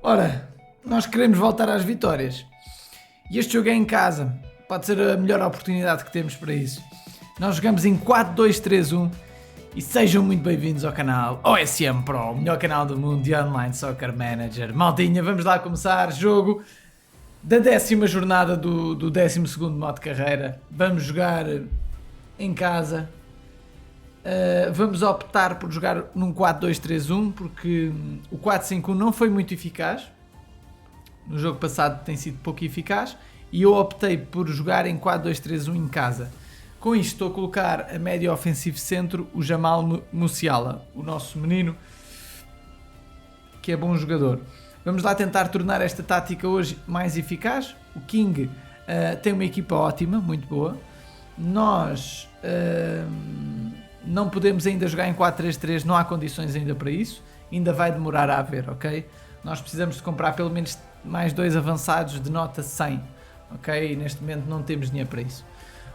Ora, nós queremos voltar às vitórias. E este jogo é em casa. Pode ser a melhor oportunidade que temos para isso. Nós jogamos em 4-2-3-1 e sejam muito bem-vindos ao canal OSM Pro, o melhor canal do mundo de Online Soccer Manager. Maltinha, vamos lá começar. Jogo da 10ª jornada do 12º modo de carreira. Vamos jogar em casa. Vamos optar por jogar num 4-2-3-1 porque o 4-5-1 não foi muito eficaz. No jogo passado tem sido pouco eficaz e eu optei por jogar em 4-2-3-1 em casa. Com isto estou a colocar a médio ofensivo centro o Jamal Musiala, o nosso menino que é bom jogador. Vamos lá tentar tornar esta tática hoje mais eficaz. O King tem uma equipa ótima, muito boa. Nós não podemos ainda jogar em 4-3-3, não há condições ainda para isso. Ainda vai demorar a haver, ok? Nós precisamos de comprar pelo menos mais 2 avançados de nota 100, ok? E neste momento não temos dinheiro para isso.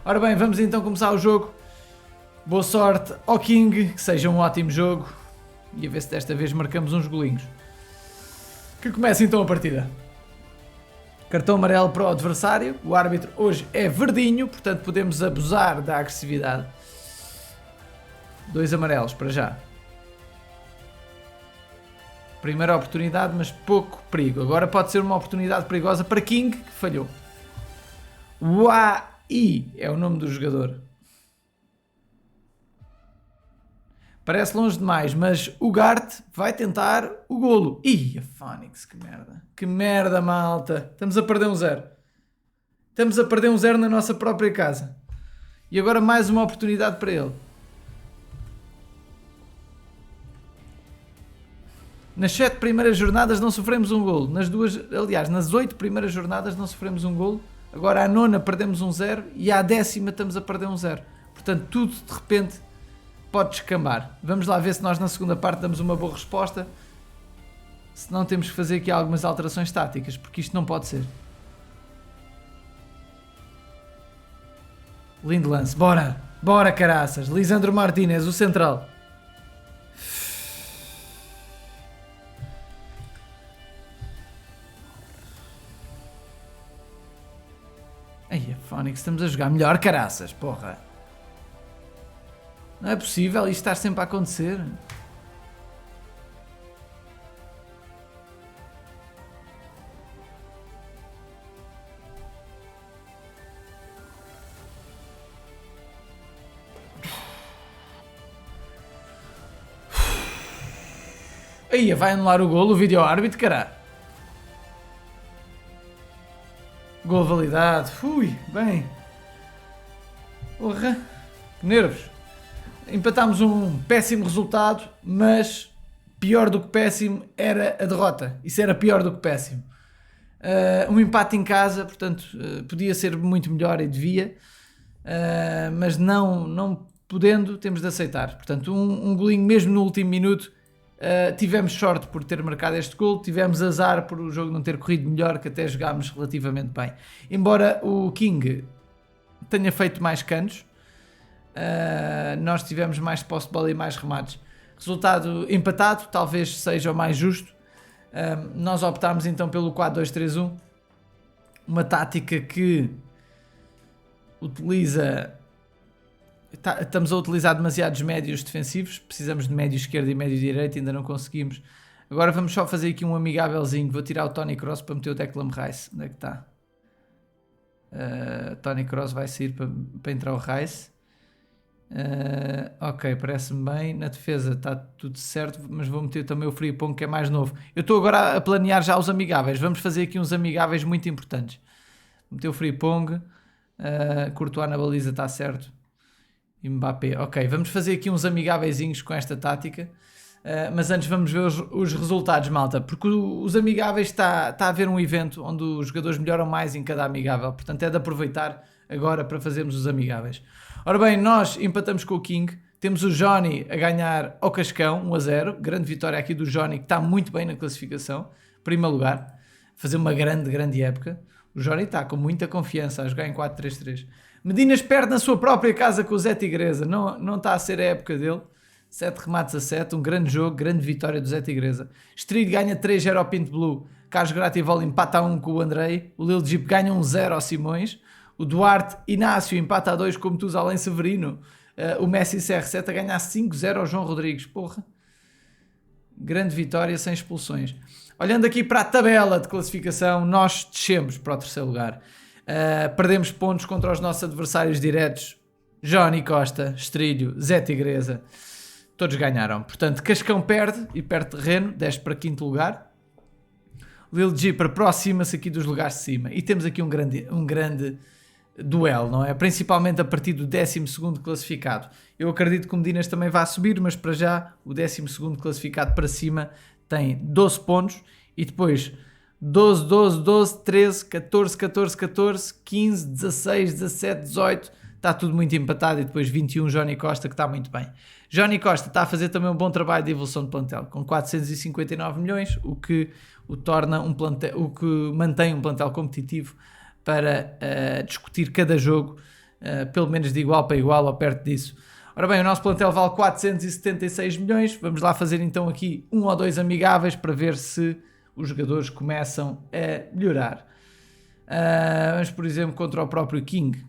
Ora bem, vamos então começar o jogo. Boa sorte ao King, que seja um ótimo jogo. E a ver se desta vez marcamos uns golinhos. Que comece então a partida. Cartão amarelo para o adversário. O árbitro hoje é verdinho, portanto podemos abusar da agressividade. 2 amarelos para já. Primeira oportunidade, mas pouco perigo. Agora pode ser uma oportunidade perigosa para King, que falhou. Wai é o nome do jogador. Parece longe demais, mas o Gart vai tentar o golo. Ih, a Phoenix, que merda. Que merda, malta. Estamos a perder um 0. Estamos a perder um 0 na nossa própria casa. E agora mais uma oportunidade para ele. Nas 7 primeiras jornadas não sofremos um golo. Nas 8 primeiras jornadas não sofremos um golo. Agora à 9ª perdemos um 0 e à 10ª estamos a perder um 0. Portanto, tudo de repente pode descambar. Vamos lá ver se nós na segunda parte damos uma boa resposta. Se não, temos que fazer aqui algumas alterações táticas, porque isto não pode ser. Lindo lance. Bora! Bora, caraças! Lisandro Martínez, o central. Ai, a Phoenix, estamos a jogar melhor, caraças, porra. Não é possível isto estar sempre a acontecer. Aí, vai anular o golo, o vídeo árbitro, caralho. Gol validado. Fui, bem. Porra, que nervos. Empatámos um péssimo resultado, mas pior do que péssimo era a derrota. Isso era pior do que péssimo. Um empate em casa, portanto, podia ser muito melhor e devia, mas não podendo, temos de aceitar. Portanto, um golinho mesmo no último minuto. Tivemos sorte por ter marcado este gol, tivemos azar por o jogo não ter corrido melhor, que até jogámos relativamente bem. Embora o King tenha feito mais canos, nós tivemos mais posse de bola e mais remates. Resultado empatado, talvez seja o mais justo. Nós optámos então pelo 4-2-3-1, uma tática que utiliza... Estamos a utilizar demasiados médios defensivos, precisamos de médio esquerdo e médio direito, ainda não conseguimos. Agora vamos só fazer aqui um amigávelzinho. Vou tirar o Toni Kroos para meter o Declan Rice. Onde é que está? Toni Kroos vai sair para entrar o Rice. Ok, parece-me bem. Na defesa está tudo certo, mas vou meter também o Frimpong, que é mais novo. Eu estou agora a planear já os amigáveis. Vamos fazer aqui uns amigáveis muito importantes. Vou meter o Frimpong. Courtois na baliza, está certo. Mbappé, ok, vamos fazer aqui uns amigáveis com esta tática, mas antes vamos ver os resultados, malta, porque os amigáveis está a haver um evento onde os jogadores melhoram mais em cada amigável, portanto é de aproveitar agora para fazermos os amigáveis. Ora bem, nós empatamos com o King, temos o Johnny a ganhar ao Cascão, 1-0, grande vitória aqui do Johnny, que está muito bem na classificação, primeiro lugar, fazer uma grande época. O Johnny está com muita confiança a jogar em 4-3-3. Medinas perde na sua própria casa com o Zé Tigresa. Não está a ser a época dele. 7 remates a 7, um grande jogo, grande vitória do Zé Tigresa. Strid ganha 3-0 ao Pinto Blue, Carlos Grativol empata a 1 com o Andrei, o Lil Jeep ganha 1-0 ao Simões, o Duarte Inácio empata a 2 com o Metusalém Severino, o Messi CR7 a ganhar 5-0 ao João Rodrigues, porra. Grande vitória sem expulsões. Olhando aqui para a tabela de classificação, nós descemos para o terceiro lugar. Perdemos pontos contra os nossos adversários diretos, Johnny Costa, Estrilho, Zé Tigresa. Todos ganharam. Portanto, Cascão perde e perde terreno, desce para quinto lugar. Lil Jeep aproxima-se aqui dos lugares de cima. E temos aqui um grande duelo, não é? Principalmente a partir do 12º classificado. Eu acredito que o Medinas também vai subir, mas para já o 12º classificado para cima tem 12 pontos e depois 12, 12, 12, 13, 14, 14, 14, 15, 16, 17, 18, está tudo muito empatado e depois 21 Johnny Costa que está muito bem. Johnny Costa está a fazer também um bom trabalho de evolução de plantel, com 459 milhões, o que o torna um plantel, o que mantém um plantel competitivo para discutir cada jogo, pelo menos de igual para igual ou perto disso. Ora bem, o nosso plantel vale 476 milhões, vamos lá fazer então aqui 1 ou 2 amigáveis para ver se os jogadores começam a melhorar. Vamos, por exemplo, contra o próprio King.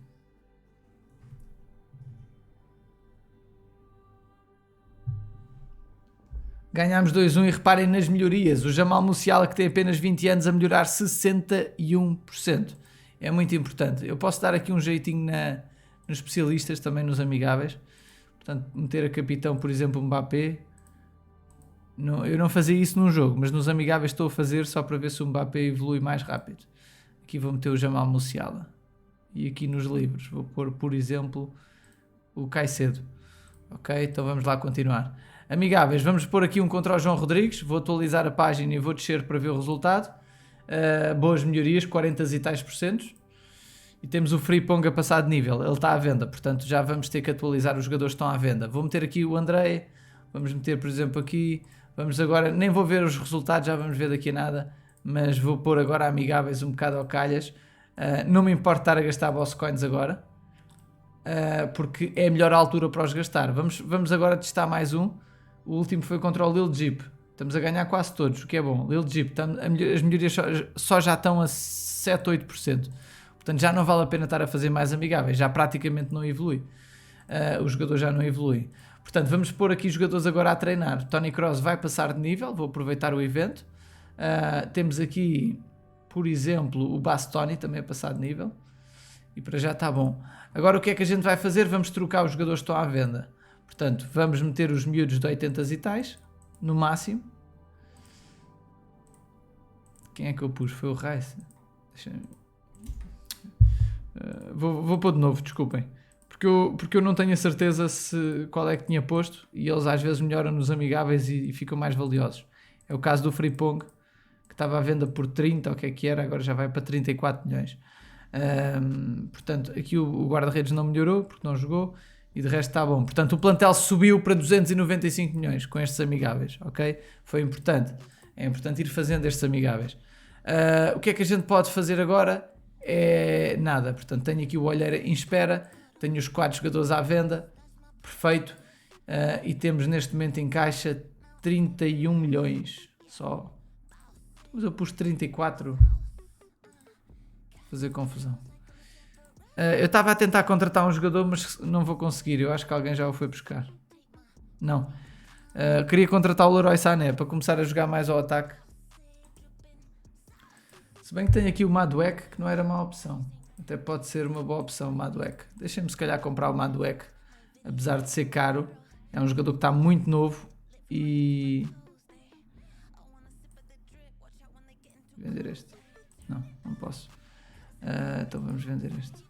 Ganhámos 2-1 e reparem nas melhorias. O Jamal Musiala, que tem apenas 20 anos, a melhorar 61%. É muito importante. Eu posso dar aqui um jeitinho nos especialistas, também nos amigáveis. Portanto, meter a capitão, por exemplo, Mbappé. Não, eu não fazia isso num jogo, mas nos amigáveis estou a fazer só para ver se o Mbappé evolui mais rápido. Aqui vou meter o Jamal Musiala. E aqui nos livros vou pôr, por exemplo, o Caicedo. Ok? Então vamos lá continuar. Amigáveis, vamos pôr aqui um contra o João Rodrigues. Vou atualizar a página e vou descer para ver o resultado. Boas melhorias, 40 e tais %. E temos o Frimpong a passar de nível. Ele está à venda, portanto já vamos ter que atualizar os jogadores que estão à venda. Vou meter aqui o Andrei. Vamos meter, por exemplo, aqui. Vamos agora, nem vou ver os resultados, já vamos ver daqui a nada. Mas vou pôr agora amigáveis um bocado ao calhas. Não me importa estar a gastar boss coins agora. Porque é a melhor altura para os gastar. Vamos agora testar mais um. O último foi contra o Lil Jeep. Estamos a ganhar quase todos, o que é bom. Lil Jeep, as melhorias só já estão a 7, 8%. Portanto, já não vale a pena estar a fazer mais amigáveis. Já praticamente não evolui. O jogador já não evolui. Portanto, vamos pôr aqui jogadores agora a treinar. Tony Kroos vai passar de nível. Vou aproveitar o evento. Temos aqui, por exemplo, o Bastoni também a passar de nível. E para já está bom. Agora o que é que a gente vai fazer? Vamos trocar os jogadores que estão à venda. Portanto, vamos meter os miúdos de 80 e tais, no máximo. Quem é que eu pus? Foi o Rice. Vou pôr de novo, desculpem. Porque eu não tenho a certeza qual é que tinha posto. E eles às vezes melhoram nos amigáveis e ficam mais valiosos. É o caso do Frimpong, que estava à venda por 30, ou o que é que era, agora já vai para 34 milhões. Portanto, aqui o guarda-redes não melhorou, porque não jogou. E de resto está bom. Portanto, o plantel subiu para 295 milhões com estes amigáveis, ok? Foi importante. É importante ir fazendo estes amigáveis. O que é que a gente pode fazer agora? É nada. Portanto, tenho aqui o Olheira em espera. Tenho os 4 jogadores à venda. Perfeito. E temos neste momento em caixa 31 milhões só. Mas eu pus 34. Fazer confusão. Eu estava a tentar contratar um jogador, mas não vou conseguir. Eu acho que alguém já o foi buscar. Não. Queria contratar o Leroy Sané para começar a jogar mais ao ataque. Se bem que tenho aqui o Madueke, que não era má opção. Até pode ser uma boa opção o Madueke. Deixem-me se calhar comprar o Madueke. Apesar de ser caro. É um jogador que está muito novo. E... vender este? Não posso. Então vamos vender este.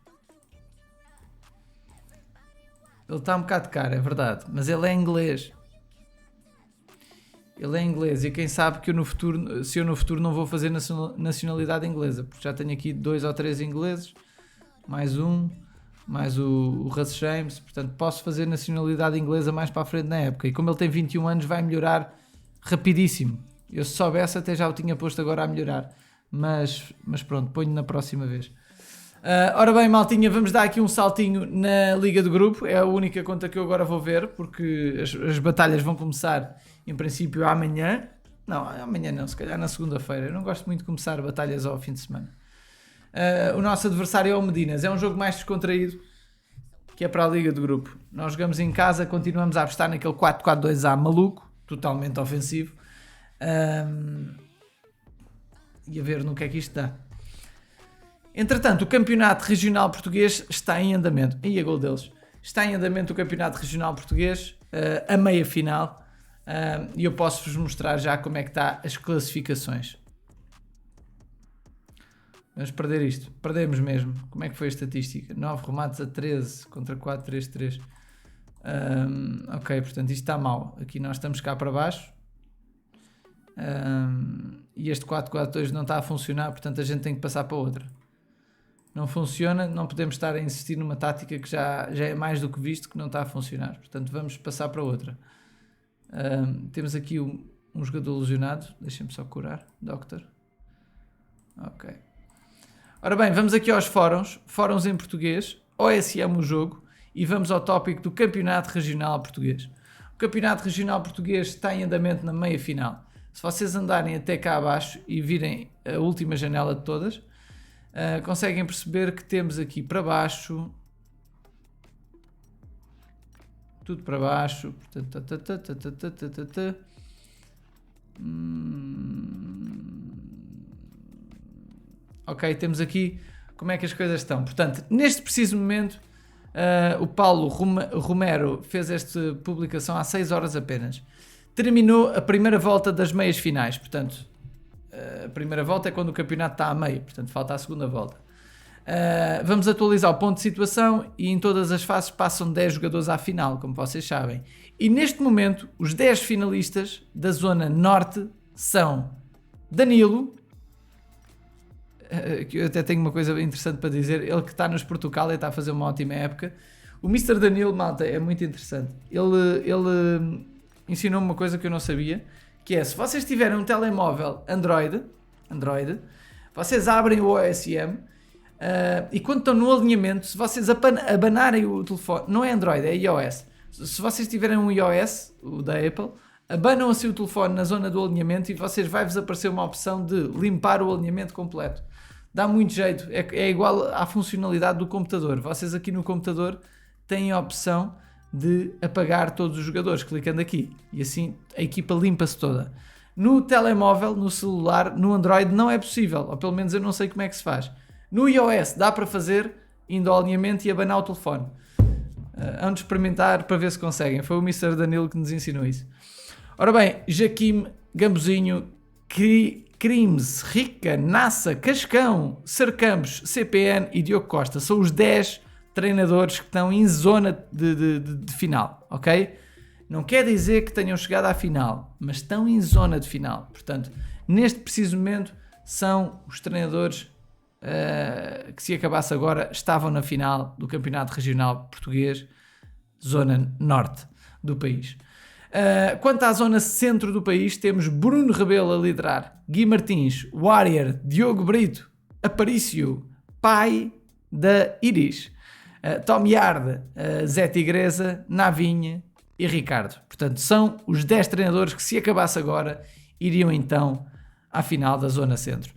Ele está um bocado caro, é verdade, mas ele é inglês. Ele é inglês e quem sabe que eu no futuro não vou fazer nacionalidade inglesa, porque já tenho aqui 2 ou 3 ingleses, mais o Russ James, portanto posso fazer nacionalidade inglesa mais para a frente na época. E como ele tem 21 anos vai melhorar rapidíssimo. Eu se soubesse até já o tinha posto agora a melhorar, mas pronto, ponho na próxima vez. Ora bem, maltinha, vamos dar aqui um saltinho na Liga do Grupo. É a única conta que eu agora vou ver, porque as batalhas vão começar, em princípio, amanhã. Não, amanhã não, se calhar na segunda-feira. Eu não gosto muito de começar batalhas ao fim de semana. O nosso adversário é o Medinas. É um jogo mais descontraído, que é para a Liga do Grupo. Nós jogamos em casa, continuamos a apostar naquele 4-4-2A maluco, totalmente ofensivo. E a ver no que é que isto dá. Entretanto, o Campeonato Regional Português está em andamento. E a gol deles. Está em andamento o Campeonato Regional Português, a meia final. E eu posso-vos mostrar já como é que está as classificações. Vamos perder isto. Perdemos mesmo. Como é que foi a estatística? 9 remates a 13 contra 4-3-3. Ok, portanto isto está mal. Aqui nós estamos cá para baixo. E este 4-4-2 não está a funcionar, portanto a gente tem que passar para outra. Não funciona, não podemos estar a insistir numa tática que já é mais do que visto que não está a funcionar. Portanto vamos passar para outra. Temos aqui um jogador lesionado. Deixem-me só curar. Doctor. Ok. Ora bem, vamos aqui aos fóruns. Fóruns em português. OSM o jogo. E vamos ao tópico do Campeonato Regional Português. O Campeonato Regional Português está em andamento na meia final. Se vocês andarem até cá abaixo e virem a última janela de todas, conseguem perceber que temos aqui para baixo, tudo para baixo, ok, temos aqui como é que as coisas estão. Portanto, neste preciso momento, o Paulo Romero fez esta publicação há 6 horas apenas. Terminou a primeira volta das meias finais, portanto, a primeira volta é quando o campeonato está a meio, portanto falta a segunda volta. Vamos atualizar o ponto de situação e em todas as fases passam 10 jogadores à final, como vocês sabem. E neste momento, os 10 finalistas da zona norte são Danilo, que eu até tenho uma coisa interessante para dizer, ele que está nos Portugal e está a fazer uma ótima época. O Mr. Danilo, malta, é muito interessante. Ele ensinou-me uma coisa que eu não sabia, que é, se vocês tiverem um telemóvel Android, vocês abrem o OSM e quando estão no alinhamento, se vocês abanarem o telefone, não é Android, é iOS. Se vocês tiverem um iOS, o da Apple, abanam assim o telefone na zona do alinhamento e vocês vai-vos aparecer uma opção de limpar o alinhamento completo. Dá muito jeito, é igual à funcionalidade do computador. Vocês aqui no computador têm a opção de apagar todos os jogadores, clicando aqui, e assim a equipa limpa-se toda. No telemóvel, no celular, no Android não é possível, ou pelo menos eu não sei como é que se faz. No iOS dá para fazer, indo ao alinhamento e abanar o telefone. Hão de experimentar para ver se conseguem. Foi o Mr. Danilo que nos ensinou isso. Ora bem, Jaquim, Gambozinho, Crimes, Rica, Nassa, Cascão, Sarcampos, CPN e Diogo Costa são os 10 treinadores que estão em zona de final, ok? Não quer dizer que tenham chegado à final, mas estão em zona de final. Portanto, neste preciso momento, são os treinadores que, se acabasse agora, estavam na final do Campeonato Regional Português, zona norte do país. Quanto à zona centro do país, temos Bruno Rebelo a liderar, Gui Martins, Warrior, Diogo Brito, Aparício, pai da Iris, Tom Yard, Zé Tigresa, Navinha e Ricardo. Portanto, são os 10 treinadores que, se acabasse agora, iriam então à final da zona centro.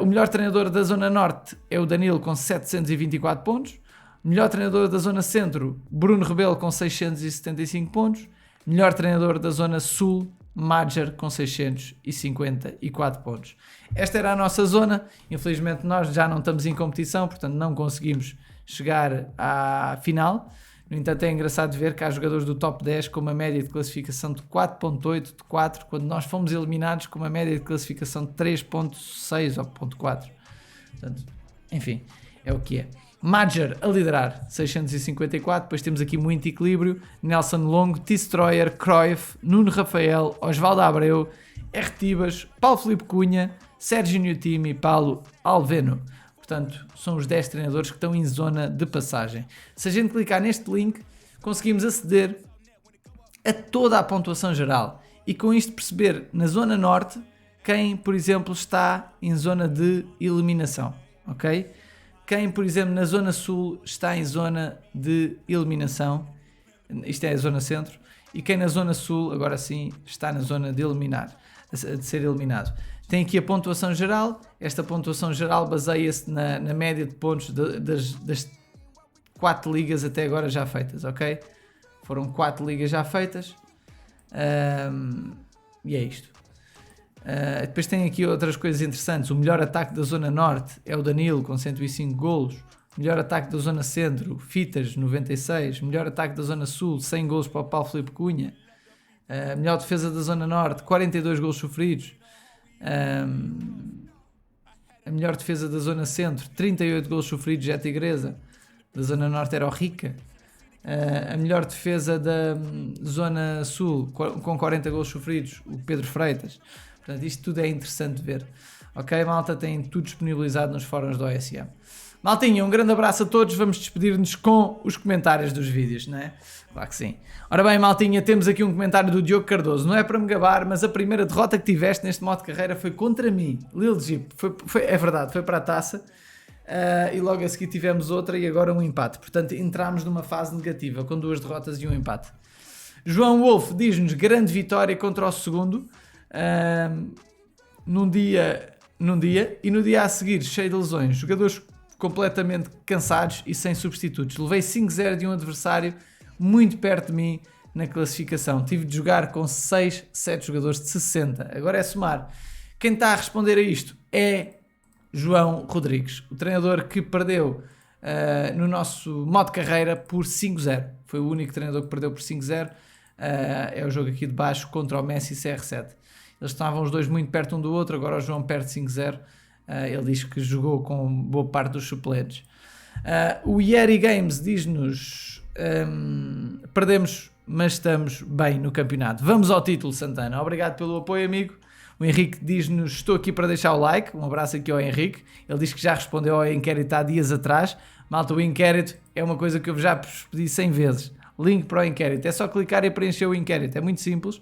O melhor treinador da zona norte é o Danilo com 724 pontos. O melhor treinador da zona centro, Bruno Rebelo com 675 pontos. Melhor treinador da zona sul, Major com 654 pontos. Esta era a nossa zona. Infelizmente nós já não estamos em competição, portanto não conseguimos chegar à final. No entanto, é engraçado ver que há jogadores do top 10 com uma média de classificação de 4.8, de 4, quando nós fomos eliminados com uma média de classificação de 3.6 ou 0.4. Portanto, enfim, é o que é. Major a liderar, 654, depois temos aqui muito equilíbrio, Nelson Longo, T-Stroyer, Cruyff, Nuno Rafael, Osvaldo Abreu, R. Tibas, Paulo Filipe Cunha, Sérgio Nutimi e Paulo Alveno. Portanto, são os 10 treinadores que estão em zona de passagem. Se a gente clicar neste link, conseguimos aceder a toda a pontuação geral e com isto perceber na zona norte quem, por exemplo, está em zona de eliminação, ok? quem, por exemplo, na zona sul está em zona de eliminação, isto é a zona centro, e quem na zona sul, agora sim, está na zona de eliminar, de ser eliminado. Tem aqui a pontuação geral. Esta pontuação geral baseia-se na média de pontos das 4 ligas até agora já feitas, ok? Foram 4 ligas já feitas. E é isto. Depois tem aqui outras coisas interessantes. O melhor ataque da zona norte é o Danilo, com 105 golos. Melhor ataque da zona centro, Fitas, 96. Melhor ataque da zona sul, 100 golos para o Paulo Filipe Cunha. Melhor defesa da zona norte, 42 golos sofridos. A melhor defesa da zona centro, 38 golos sofridos, é a Tigresa. Da zona norte era o Rica. A melhor defesa da zona sul, com 40 golos sofridos, o Pedro Freitas. Portanto, isto tudo é interessante de ver. Ok, malta, tem tudo disponibilizado nos fóruns do OSM. Maltinha, um grande abraço a todos. Vamos despedir-nos com os comentários dos vídeos, não é? Claro que sim. Ora bem, maltinha, temos aqui um comentário do Diogo Cardoso. Não é para me gabar, mas a primeira derrota que tiveste neste modo de carreira foi contra mim. Lil Jeep. É verdade, foi para a taça. E logo a seguir tivemos outra e agora um empate. Portanto, entramos numa fase negativa, com 2 derrotas e um empate. João Wolf diz-nos grande vitória contra o segundo. Num dia e no dia a seguir cheio de lesões, jogadores completamente cansados e sem substitutos. Levei 5-0 de um adversário muito perto de mim na classificação. Tive de jogar com 6, 7 jogadores de 60. Agora é somar. Quem está a responder a isto é João Rodrigues, o treinador que perdeu no nosso modo de carreira por 5-0. Foi o único treinador que perdeu por 5-0. É o jogo aqui de baixo contra o Messi CR7. Eles estavam os dois muito perto um do outro, agora o João perde 5-0. Ele diz que jogou com boa parte dos suplentes. O Yeri Games diz-nos: perdemos, mas estamos bem no campeonato. Vamos ao título, Santana. Obrigado pelo apoio, amigo. O Henrique diz-nos: estou aqui para deixar o like. Um abraço aqui ao Henrique. Ele diz que já respondeu ao inquérito há dias atrás. Malta, o inquérito é uma coisa que eu já pedi 100 vezes. Link para o inquérito. É só clicar e preencher o inquérito. É muito simples.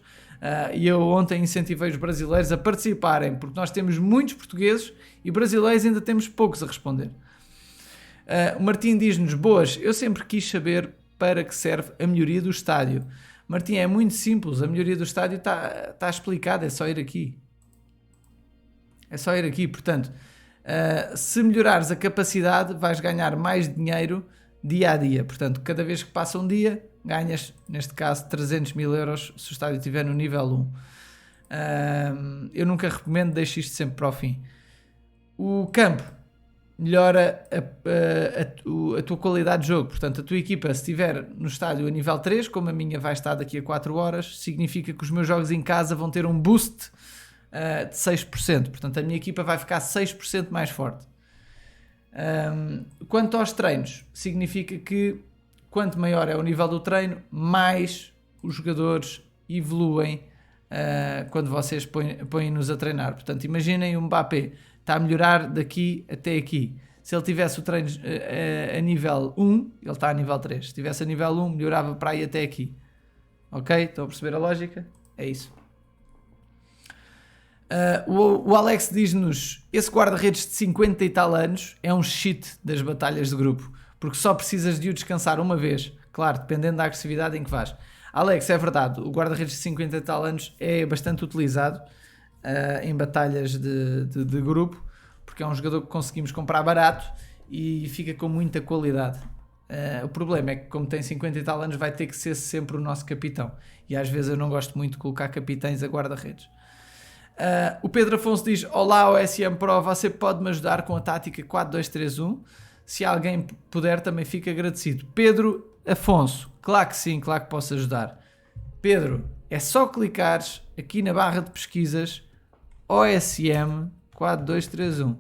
E eu ontem incentivei os brasileiros a participarem, porque nós temos muitos portugueses e brasileiros ainda temos poucos a responder. O Martim diz-nos: boas, eu sempre quis saber para que serve a melhoria do estádio. Martim, é muito simples, a melhoria do estádio está explicada, é só ir aqui. Portanto, se melhorares a capacidade, vais ganhar mais dinheiro dia a dia. Portanto, cada vez que passa um dia, ganhas, neste caso, 300 mil euros se o estádio estiver no nível 1. Eu nunca recomendo, deixe isto sempre para o fim. O campo melhora a tua qualidade de jogo. Portanto, a tua equipa, se estiver no estádio a nível 3, como a minha vai estar daqui a 4 horas, significa que os meus jogos em casa vão ter um boost de 6%. Portanto, a minha equipa vai ficar 6% mais forte. Quanto aos treinos, significa que quanto maior é o nível do treino, mais os jogadores evoluem quando vocês põem-nos a treinar. Portanto, imaginem o Mbappé está a melhorar daqui até aqui. Se ele tivesse o treino a nível 1, ele está a nível 3. Se tivesse a nível 1, melhorava para aí até aqui. Ok? Estão a perceber a lógica? É isso. O Alex diz-nos: esse guarda-redes de 50 e tal anos é um cheat das batalhas de grupo, porque só precisas de o descansar uma vez, claro, dependendo da agressividade em que vais. Alex, é verdade, o guarda-redes de 50 e tal anos é bastante utilizado em batalhas de grupo, porque é um jogador que conseguimos comprar barato e fica com muita qualidade. O problema é que, como tem 50 e tal anos, vai ter que ser sempre o nosso capitão, e às vezes eu não gosto muito de colocar capitães a guarda-redes. O Pedro Afonso diz: olá, OSM Pro, você pode-me ajudar com a tática 4-2-3-1? Se alguém puder, também fico agradecido. Pedro Afonso, claro que sim, claro que posso ajudar. Pedro, é só clicares aqui na barra de pesquisas OSM 4-2-3-1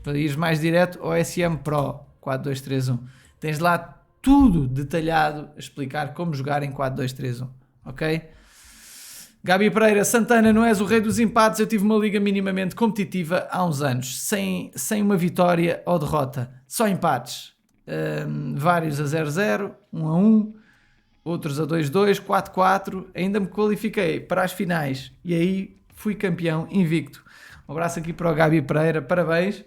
para ires mais direto. OSM Pro 4-2-3-1, tens lá tudo detalhado a explicar como jogar em 4-2-3-1, ok? Gabi Pereira: Santana, não és o rei dos empates. Eu tive uma liga minimamente competitiva há uns anos, sem uma vitória ou derrota, só empates, vários a 0-0, 1-1, outros a 2-2, 4-4. Ainda me qualifiquei para as finais e aí fui campeão invicto. Um abraço aqui para o Gabi Pereira, parabéns.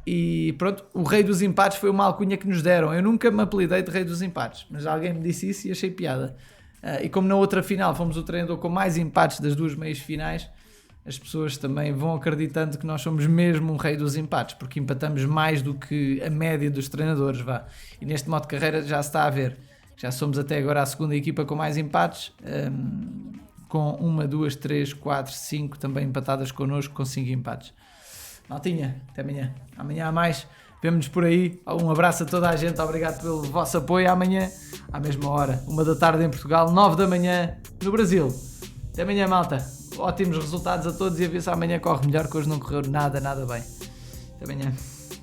E pronto, o rei dos empates foi uma alcunha que nos deram. Eu nunca me apelidei de rei dos empates, mas alguém me disse isso e achei piada. E como na outra final fomos o treinador com mais empates das duas meias finais, as pessoas também vão acreditando que nós somos mesmo um rei dos empates, porque empatamos mais do que a média dos treinadores, vá. E neste modo de carreira já se está a ver. Já somos até agora a segunda equipa com mais empates, com 1, 2, 3, 4, 5 também empatadas connosco, com 5 empates. Maltinha, até amanhã. Amanhã há mais. Vemo-nos por aí. Um abraço a toda a gente. Obrigado pelo vosso apoio. Amanhã, à mesma hora, 1 da tarde em Portugal, 9 da manhã no Brasil. Até amanhã, malta. Ótimos resultados a todos e a ver se amanhã corre melhor, que hoje não correu nada bem. Até amanhã.